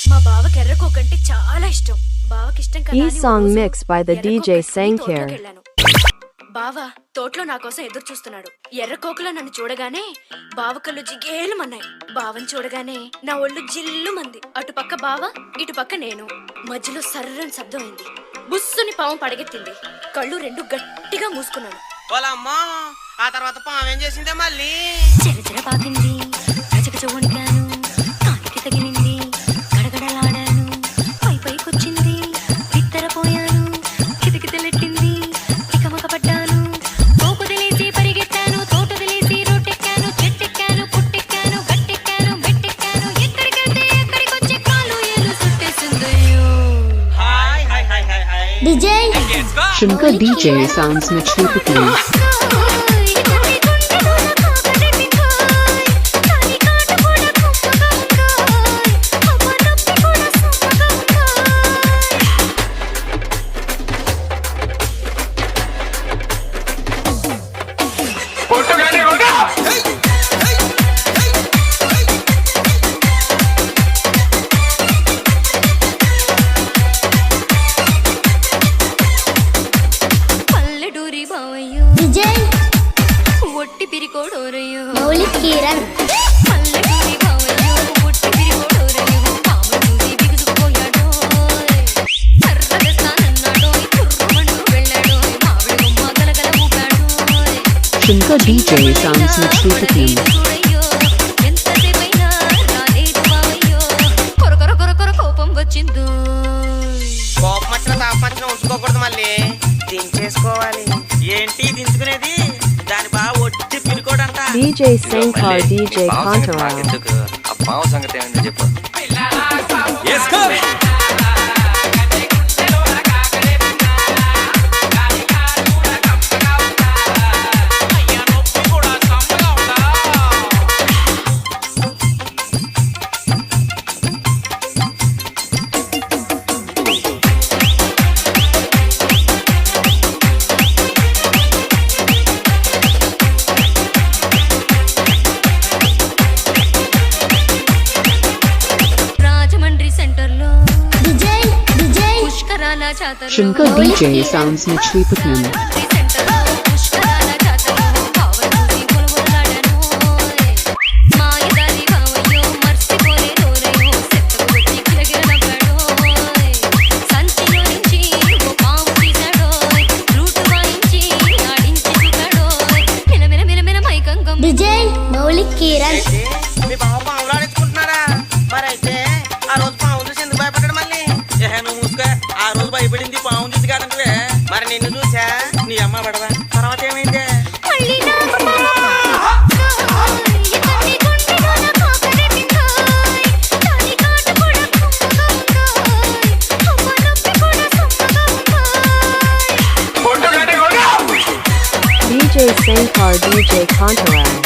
మా బావకి ఎర్రకోకంటే చాలా ఇష్టం. బావకి ఇష్టం కదా. ఈ song mixed by the DJ Sankar. బావ తోటలో నా కోసం ఎదురు చూస్తున్నాడు. ఎర్రకోకలో నన్ను చూడగానే బావ కళ్ళు జిగేలుమన్నాయి. బావని చూడగానే నా ఒళ్ళు జిల్లుమంది. అటుపక్క బావ, ఇటుపక్క నేను. మధ్యలో సర్రని శబ్దం అయింది. బుస్సుని పాము పడగెత్తింది. కళ్ళు రెండు గట్టిగా మూసుకున్నాను. ఆ తర్వాత పాము ఏం చేసిందే మళ్ళీ చెరచెర పాకింది. గజగజ వణికాను. కాలికి తగిలింది. గడగడలాడాను. పైకొచ్చింది. బిత్తరపోయాను. కితకితలెట్టింది. ఇకమక పడ్డాను. తోకు తెలిసి పరిగెత్తాను. తోట తెలిసి రోడ్డెక్కాను. చెట్టెక్కాను. పుట్టెక్కాను. గట్టెక్కాను. మెట్టెక్కాను. ఎక్కడికెళ్తే ఎక్కడికొచ్చి కాలు ఏలు సుట్టేసిందయ్యో. Shankar DJ sounds mature. Shankar DJ sounds mature. ఉంచుకోకూడదు, మళ్ళీ దించేసుకోవాలి. ఏంటి దించుకునేది? దాని బాగా ఒట్టి పిరుకోడంట. DJ Sankar, DJ Contra. ఆ పావు సంగతి ఏమైంది చెప్పు. Shankar DJ sounds mature. మీ బావ పావులు ఆడించుకుంటున్నారా? మరైతే ఆ రోజు పావు చూసి ఎందుకు భయపడ్డాడు మళ్ళీ? నువ్వు మూసుకో. ఆ రోజు భయపడింది పావు చూసి కాదంటే, మరి నిన్ను చూసా నీ అమ్మ పడదా? తర్వాత ఏమైంది? DJ Sankar, DJ Contra.